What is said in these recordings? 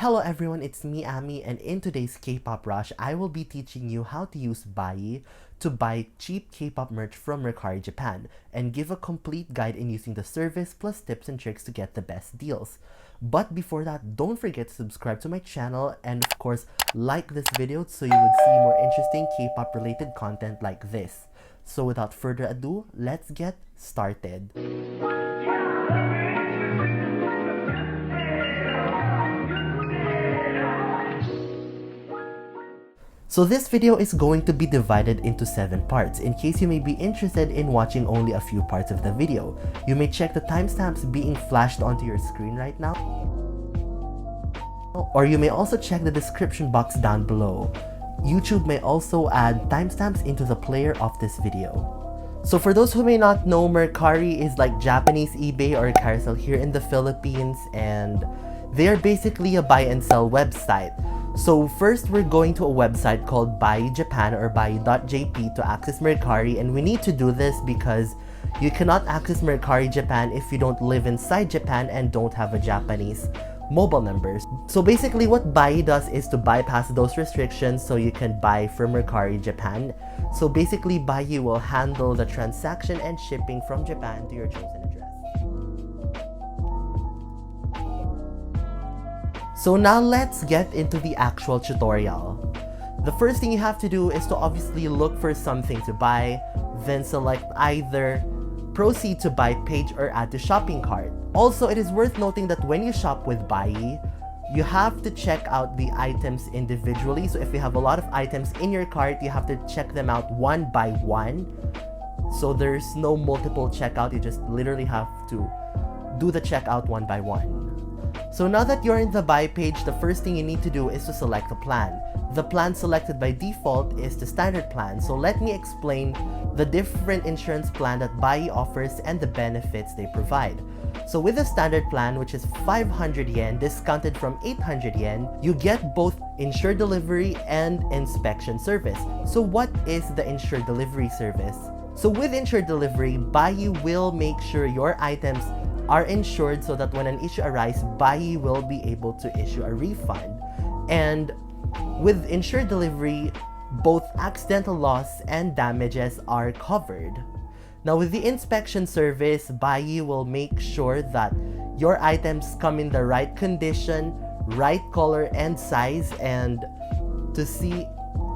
Hello everyone, it's me Ami, and in today's K-pop rush, I will be teaching you how to use Buyee to buy cheap K-pop merch from Mercari Japan and give a complete guide in using the service plus tips and tricks to get the best deals. But before that, don't forget to subscribe to my channel and of course like this video so you would see more interesting K-pop related content like this. So without further ado, let's get started. So this video is going to be divided into 7 parts in case you may be interested in watching only a few parts of the video. You may check the timestamps being flashed onto your screen right now, or you may also check the description box down below. YouTube may also add timestamps into the player of this video. So for those who may not know, Mercari is like Japanese eBay or Carousel here in the Philippines, and they are basically a buy and sell website. So first, we're going to a website called Buyee Japan or Buyee.jp to access Mercari, and we need to do this because you cannot access Mercari Japan if you don't live inside Japan and don't have a Japanese mobile number. So basically what Buyee does is to bypass those restrictions so you can buy from Mercari Japan. So basically Buyee will handle the transaction and shipping from Japan to your chosen address. So now let's get into the actual tutorial. The first thing you have to do is to obviously look for something to buy, then select either proceed to buy page or add to shopping cart. Also, it is worth noting that when you shop with Buyee, you have to check out the items individually. So if you have a lot of items in your cart, you have to check them out one by one. So there's no multiple checkout, you just literally have to do the checkout one by one. So now that you're in the buy page, the first thing you need to do is to select the plan. The plan selected by default is the standard plan. So let me explain the different insurance plan that Buyee offers and the benefits they provide. So with the standard plan, which is 500 yen discounted from 800 yen, you get both insured delivery and inspection service. So what is the insured delivery service? So with insured delivery, Buyee will make sure your items are insured so that when an issue arises, Buyee will be able to issue a refund. And with insured delivery, both accidental loss and damages are covered. Now with the inspection service, Buyee will make sure that your items come in the right condition, right color and size, and to see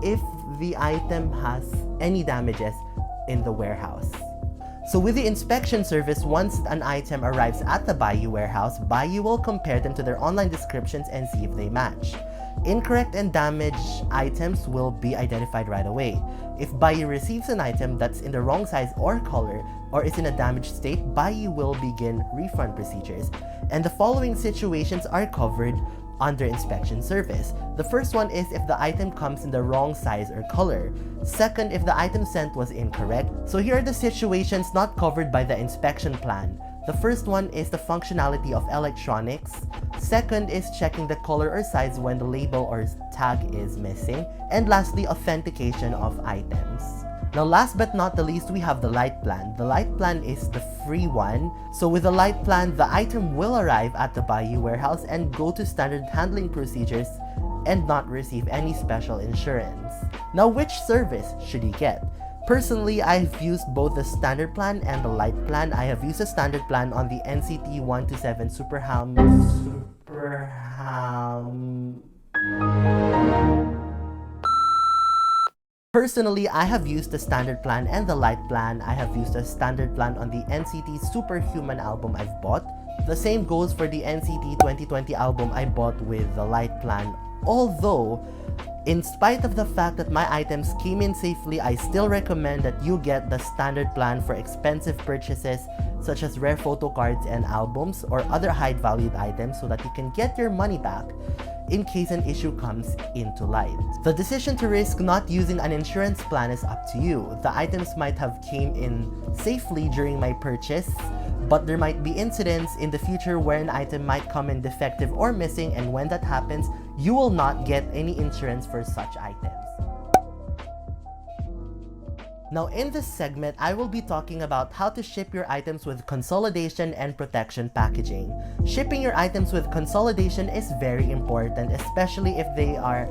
if the item has any damages in the warehouse. So with the inspection service, once an item arrives at the Buyee warehouse, Buyee will compare them to their online descriptions and see if they match. Incorrect and damaged items will be identified right away. If Buyee receives an item that's in the wrong size or color or is in a damaged state, Buyee will begin refund procedures. And the following situations are covered under inspection service. The first one is if the item comes in the wrong size or color. Second, if the item sent was incorrect. So here are the situations not covered by the inspection plan. The first one is the functionality of electronics. Second is checking the color or size when the label or tag is missing. And lastly, authentication of items. Now last but not the least, we have the light plan. The light plan is the free one. So with the light plan, the item will arrive at the Buyee warehouse and go to standard handling procedures and not receive any special insurance. Now which service should you get? Personally, I've used both the standard plan and the light plan. I have used the standard plan on the NCT 127 Personally, I have used the standard plan and the light plan. I have used the standard plan on the NCT Superhuman album I've bought. The same goes for the NCT 2020 album I bought with the light plan. Although, in spite of the fact that my items came in safely, I still recommend that you get the standard plan for expensive purchases such as rare photo cards and albums or other high-valued items so that you can get your money back in case an issue comes into light. The decision to risk not using an insurance plan is up to you. The items might have came in safely during my purchase, but there might be incidents in the future where an item might come in defective or missing, and when that happens, you will not get any insurance for such items. Now in this segment, I will be talking about how to ship your items with consolidation and protection packaging. Shipping your items with consolidation is very important, especially if they are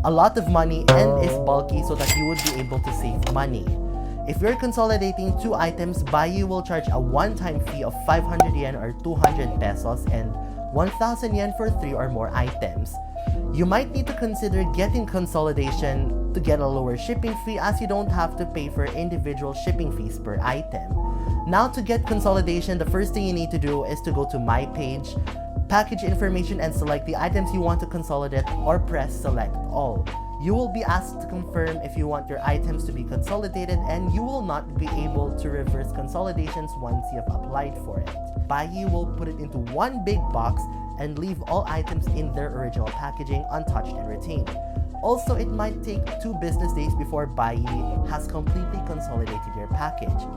a lot of money and is bulky, so that you would be able to save money. If you're consolidating 2 items, Buyee will charge a one-time fee of 500 yen or 200 pesos and 1,000 yen for 3 or more items. You might need to consider getting consolidation to get a lower shipping fee, as you don't have to pay for individual shipping fees per item. Now, to get consolidation, the first thing you need to do is to go to My Page, package information, and select the items you want to consolidate, or press select all. You will be asked to confirm if you want your items to be consolidated, and you will not be able to reverse consolidations once you have applied for it. Buyee will put it into one big box and leave all items in their original packaging untouched and retained. Also, it might take 2 business days before Buyee has completely consolidated your package.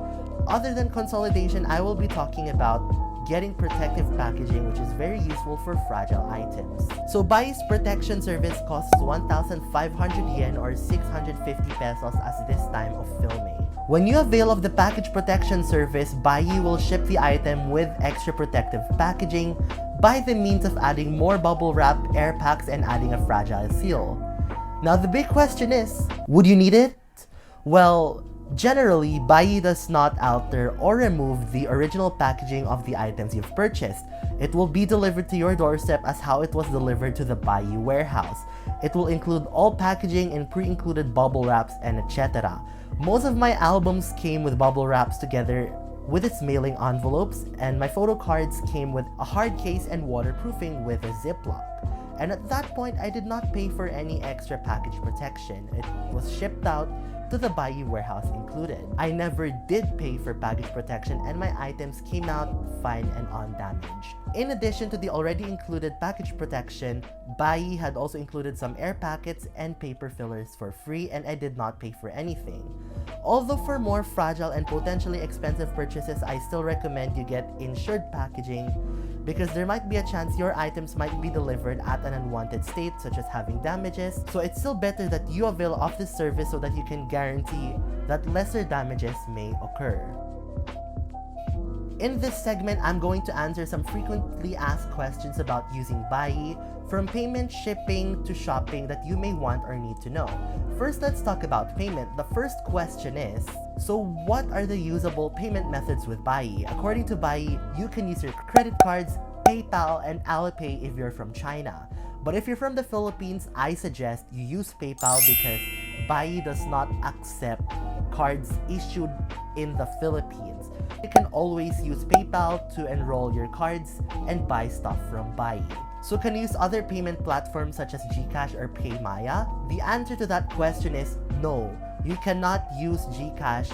Other than consolidation, I will be talking about getting protective packaging, which is very useful for fragile items. So Buyee's protection service costs 1,500 yen or 650 pesos as this time of filming. When you avail of the package protection service, Buyee will ship the item with extra protective packaging by the means of adding more bubble wrap, air packs, and adding a fragile seal. Now the big question is, would you need it? Well, generally, Buyee does not alter or remove the original packaging of the items you've purchased. It will be delivered to your doorstep as how it was delivered to the Buyee warehouse. It will include all packaging and pre-included bubble wraps and etc. Most of my albums came with bubble wraps together with its mailing envelopes, and my photo cards came with a hard case and waterproofing with a Ziploc. And at that point, I did not pay for any extra package protection. It was shipped out to the Buyee warehouse included. I never did pay for package protection, and my items came out fine and undamaged. In addition to the already included package protection, Buyee had also included some air packets and paper fillers for free, and I did not pay for anything. Although for more fragile and potentially expensive purchases, I still recommend you get insured packaging, because there might be a chance your items might be delivered at an unwanted state, such as having damages. So it's still better that you avail of this service so that you can guarantee that lesser damages may occur. In this segment, I'm going to answer some frequently asked questions about using Buyee, from payment, shipping, to shopping that you may want or need to know. First, let's talk about payment. The first question is, so what are the usable payment methods with Buyee? According to Buyee, you can use your credit cards, PayPal, and Alipay if you're from China. But if you're from the Philippines, I suggest you use PayPal because Buyee does not accept cards issued in the Philippines. You can always use PayPal to enroll your cards and buy stuff from Buyee. So can you use other payment platforms such as GCash or PayMaya? The answer to that question is no. You cannot use GCash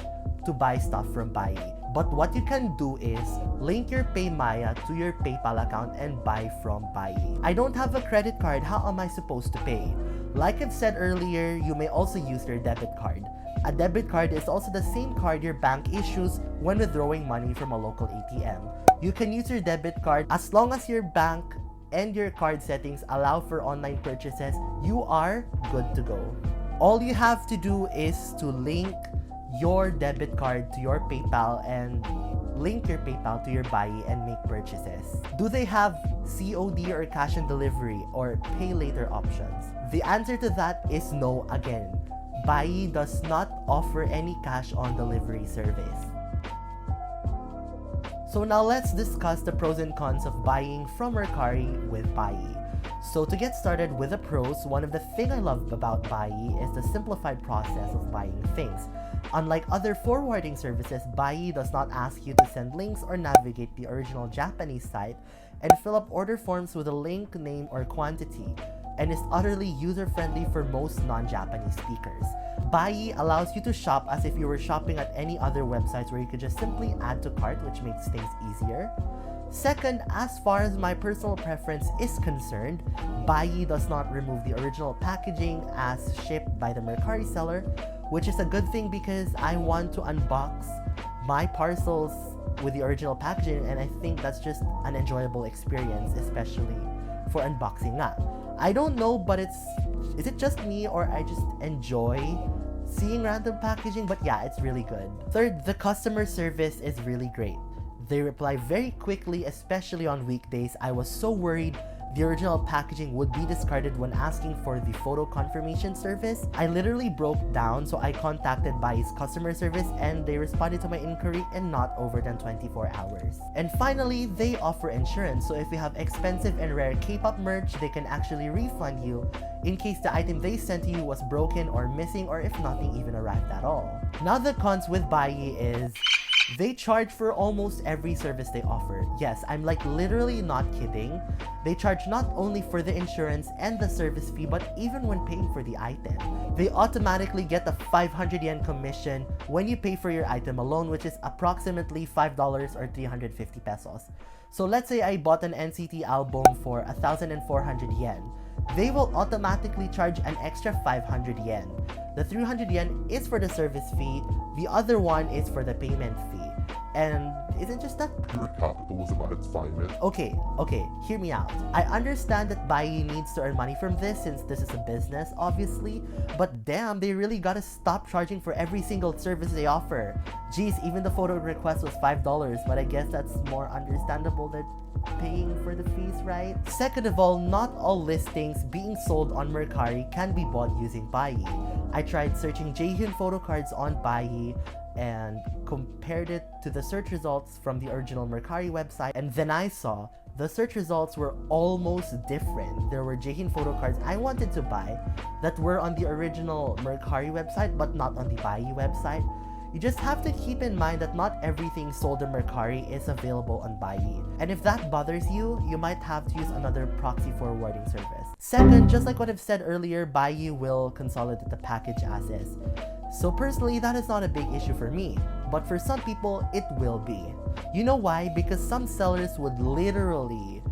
to buy stuff from Buyee. But what you can do is link your PayMaya to your PayPal account and buy from Buyee. I don't have a credit card, how am I supposed to pay? Like I've said earlier, you may also use your debit card. A debit card is also the same card your bank issues when withdrawing money from a local ATM. You can use your debit card as long as your bank and your card settings allow for online purchases. You are good to go. All you have to do is to link your debit card to your PayPal and link your PayPal to your Buyee and make purchases. Do they have COD or cash on delivery or pay later options? The answer to that is no again. Buyee does not offer any cash on delivery service. So now let's discuss the pros and cons of buying from Mercari with Buyee. So to get started with the pros, one of the things I love about Buyee is the simplified process of buying things. Unlike other forwarding services, Buyee does not ask you to send links or navigate the original Japanese site and fill up order forms with a link, name, or quantity, and is utterly user-friendly for most non-Japanese speakers. Buyee allows you to shop as if you were shopping at any other websites where you could just simply add to cart, which makes things easier. Second, as far as my personal preference is concerned, Buyee does not remove the original packaging as shipped by the Mercari seller, which is a good thing because I want to unbox my parcels with the original packaging, and I think that's just an enjoyable experience, especially for unboxing nga. I don't know, but is it just me or I just enjoy seeing random packaging, but yeah, it's really good. Third, the customer service is really great. They reply very quickly, especially on weekdays. I was so worried the original packaging would be discarded when asking for the photo confirmation service. I literally broke down, so I contacted Buyee's customer service and they responded to my inquiry in not over than 24 hours. And finally, they offer insurance, so if you have expensive and rare K-pop merch, they can actually refund you in case the item they sent to you was broken or missing, or if nothing even arrived at all. Now the cons with Buyee is they charge for almost every service they offer. Yes, I'm like literally not kidding. They charge not only for the insurance and the service fee, but even when paying for the item. They automatically get a 500 yen commission when you pay for your item alone, which is approximately $5 or 350 pesos. So let's say I bought an NCT album for 1,400 yen. They will automatically charge an extra 500 yen. The 300 yen is for the service fee, the other one is for the payment fee. And isn't just that Your capital is about its finest. Okay, hear me out. I understand that Buyee needs to earn money from this since this is a business, obviously, but damn, they really gotta stop charging for every single service they offer. Geez, even the photo request was $5, but I guess that's more understandable than paying for the fees, right? Second of all, not all listings being sold on Mercari can be bought using Buyee. I tried searching Jaehyun photo cards on Buyee and compared it to the search results from the original Mercari website, and then I saw the search results were almost different. There were Jaehyun photo cards I wanted to buy that were on the original Mercari website but not on the Buyee website. You just have to keep in mind that not everything sold on Mercari is available on Buyee. And if that bothers you, you might have to use another proxy forwarding service. Second, just like what I've said earlier, Buyee will consolidate the package as is. So personally, that is not a big issue for me, but for some people, it will be. You know why? Because some sellers would literally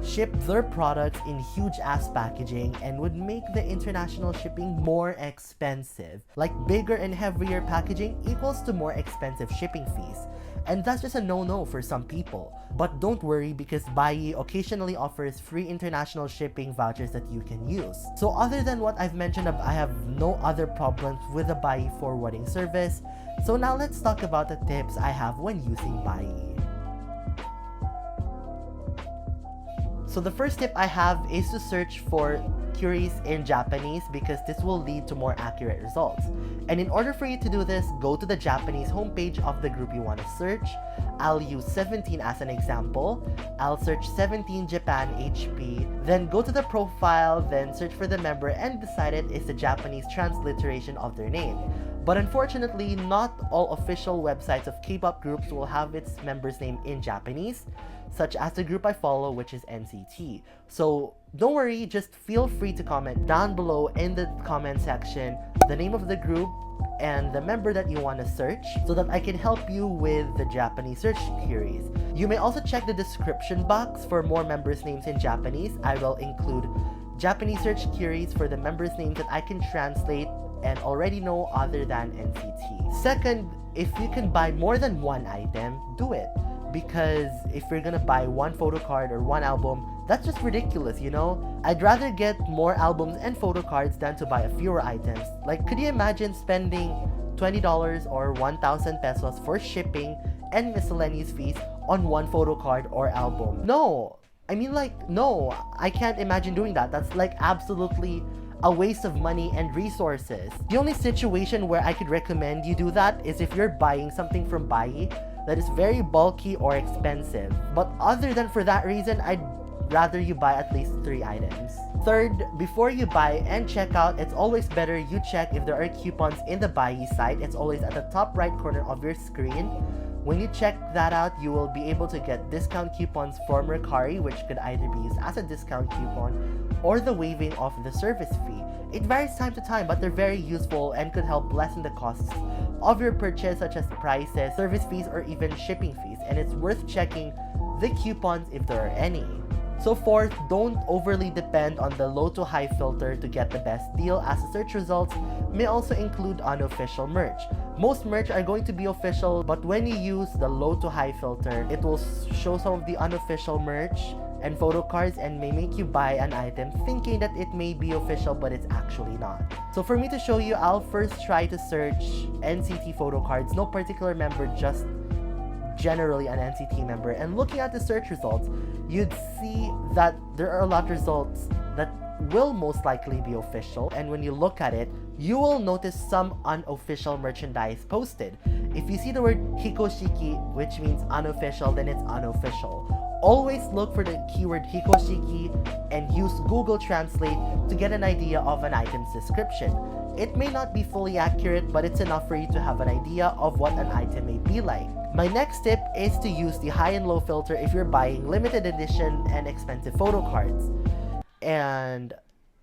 ship their products in huge ass packaging and would make the international shipping more expensive. Like bigger and heavier packaging equals to more expensive shipping fees. And that's just a no-no for some people. But don't worry, because Buyee occasionally offers free international shipping vouchers that you can use. So other than what I've mentioned, I have no other problems with the Buyee forwarding service. So now let's talk about the tips I have when using Buyee. So the first tip I have is to search for queries in Japanese, because this will lead to more accurate results. And in order for you to do this, go to the Japanese homepage of the group you want to search. I'll use 17 as an example. I'll search 17 Japan HP, then go to the profile, then search for the member, and beside it is the Japanese transliteration of their name. But unfortunately, not all official websites of K-pop groups will have its member's name in Japanese, such as the group I follow, which is NCT. So don't worry, just feel free to comment down below in the comment section the name of the group and the member that you want to search, so that I can help you with the Japanese search queries. You may also check the description box for more members' names in Japanese. I will include Japanese search queries for the members' names that I can translate and already know other than NCT. Second, if you can buy more than one item, do it. Because if you're gonna buy one photo card or one album, that's just ridiculous, you know? I'd rather get more albums and photo cards than to buy fewer items. Like, could you imagine spending $20 or 1,000 pesos for shipping and miscellaneous fees on one photo card or album? No! I mean, like, no, I can't imagine doing that. That's like absolutely a waste of money and resources. The only situation where I could recommend you do that is if you're buying something from Buyee that is very bulky or expensive. But other than for that reason, I'd rather you buy at least 3 items. Third, before you buy and check out, it's always better you check if there are coupons in the Buyee site. It's always at the top right corner of your screen. When you check that out, you will be able to get discount coupons for Mercari, which could either be used as a discount coupon or the waiving of the service fee. It varies time to time, but they're very useful and could help lessen the costs of your purchase, such as prices, service fees, or even shipping fees. And it's worth checking the coupons if there are any. So fourth, don't overly depend on the low to high filter to get the best deal, as the search results may also include unofficial merch. Most merch are going to be official, but when you use the low to high filter, it will show some of the unofficial merch and photo cards and may make you buy an item thinking that it may be official but it's actually not. So for me to show you, I'll first try to search NCT photo cards, no particular member, just generally an NCT member. And looking at the search results, you'd see that there are a lot of results that will most likely be official, and when you look at it, you will notice some unofficial merchandise posted. If you see the word hikoshiki, which means unofficial, then it's unofficial. Always look for the keyword hikoshiki and use Google Translate to get an idea of an item's description. It may not be fully accurate, but it's enough for you to have an idea of what an item may be like. My next tip is to use the high and low filter if you're buying limited edition and expensive photo cards. And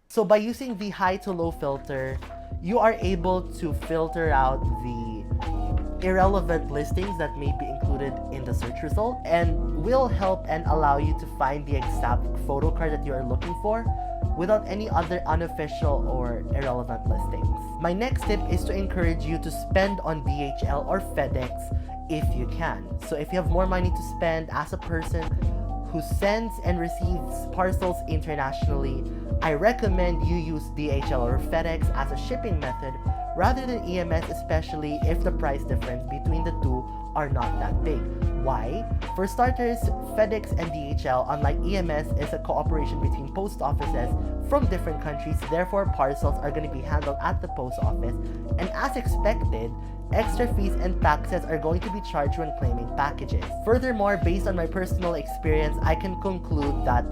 so by using the high to low filter, you are able to filter out the irrelevant listings that may be included in the search result and will help and allow you to find the exact photo card that you are looking for without any other unofficial or irrelevant listings. My next tip is to encourage you to spend on DHL or FedEx if you can. So if you have more money to spend as a person who sends and receives parcels internationally, I recommend you use DHL or FedEx as a shipping method rather than EMS, especially if the price difference between the two are not that big. Why? For starters, FedEx and DHL, unlike EMS, is a cooperation between post offices from different countries. Therefore, parcels are going to be handled at the post office, and as expected, extra fees and taxes are going to be charged when claiming packages. Furthermore, based on my personal experience, I can conclude that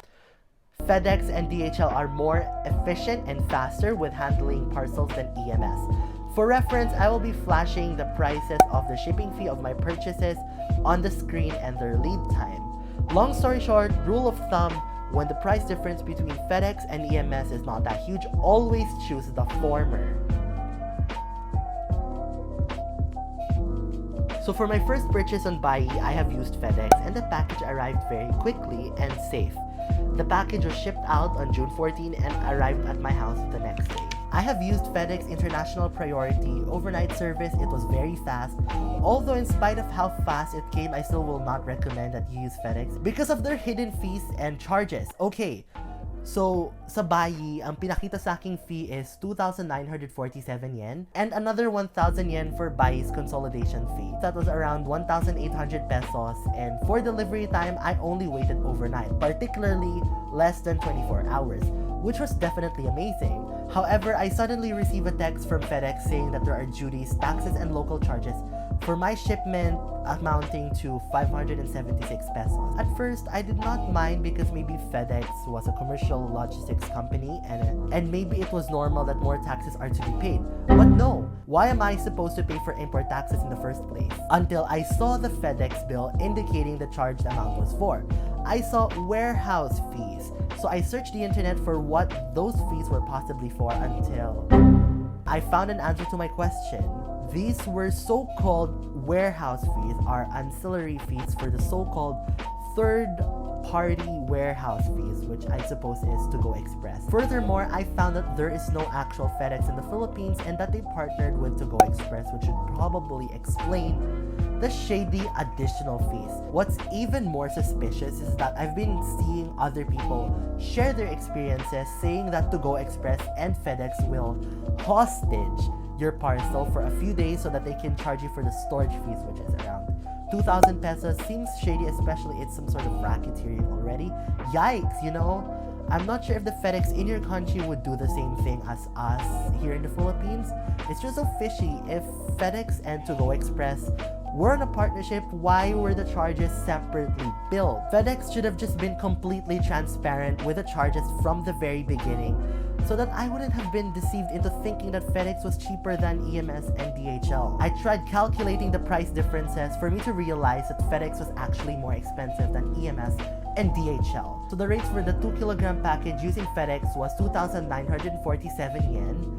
FedEx and DHL are more efficient and faster with handling parcels than EMS. For reference, I will be flashing the prices of the shipping fee of my purchases on the screen and their lead time. Long story short, rule of thumb, when the price difference between FedEx and EMS is not that huge, always choose the former. So for my first purchase on Buyee, I have used FedEx and the package arrived very quickly and safe. The package was shipped out on June 14 and arrived at my house the next day. I have used FedEx International Priority overnight service. It was very fast. Although in spite of how fast it came, I still will not recommend that you use FedEx because of their hidden fees and charges. Okay, so sa Buyee, ang pinakita sa aking fee is 2,947 yen and another 1,000 yen for Buyee's consolidation fee. That was around 1,800 pesos, and for delivery time, I only waited overnight, particularly less than 24 hours, which was definitely amazing. However, I suddenly received a text from FedEx saying that there are duties, taxes, and local charges for my shipment amounting to 576 pesos. At first, I did not mind because maybe FedEx was a commercial logistics company and maybe it was normal that more taxes are to be paid. But no, why am I supposed to pay for import taxes in the first place? Until I saw the FedEx bill indicating the charged amount was for. I saw warehouse fees, so I searched the internet for what those fees were possibly for until I found an answer to my question. These were so-called warehouse fees, are ancillary fees for the so-called third-party warehouse fees, which I suppose is To Go Express. Furthermore, I found that there is no actual FedEx in the Philippines and that they partnered with To Go Express, which should probably explain the shady additional fees. What's even more suspicious is that I've been seeing other people share their experiences saying that To Go Express and FedEx will hostage your parcel for a few days so that they can charge you for the storage fees, which is around 2,000 pesos. Seems shady, especially it's some sort of racketeering already. Yikes, you know? I'm not sure if the FedEx in your country would do the same thing as us here in the Philippines. It's just so fishy. If FedEx and To Go Express were in a partnership, why were the charges separately billed? FedEx should have just been completely transparent with the charges from the very beginning so that I wouldn't have been deceived into thinking that FedEx was cheaper than EMS and DHL. I tried calculating the price differences for me to realize that FedEx was actually more expensive than EMS and DHL. So the rates for the 2kg package using FedEx was 2,947 yen.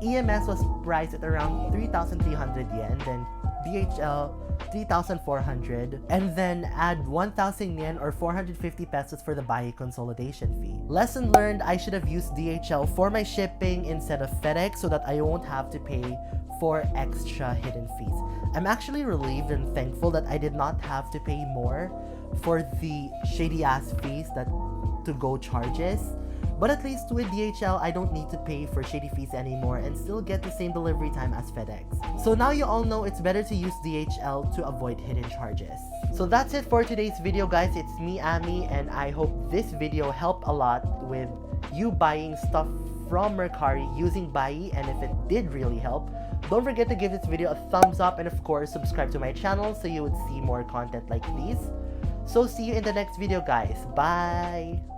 EMS was priced at around 3,300 yen, then DHL 3,400, and then add 1,000 yen or 450 pesos for the Buyee consolidation fee. Lesson learned, I should have used DHL for my shipping instead of FedEx so that I won't have to pay for extra hidden fees. I'm actually relieved and thankful that I did not have to pay more for the shady ass fees that to go charges. But at least with DHL, I don't need to pay for shady fees anymore and still get the same delivery time as FedEx. So now you all know it's better to use DHL to avoid hidden charges. So that's it for today's video, guys. It's me, Ami, and I hope this video helped a lot with you buying stuff from Mercari using Buyee, and if it did really help, don't forget to give this video a thumbs up and of course subscribe to my channel so you would see more content like these. So see you in the next video, guys. Bye!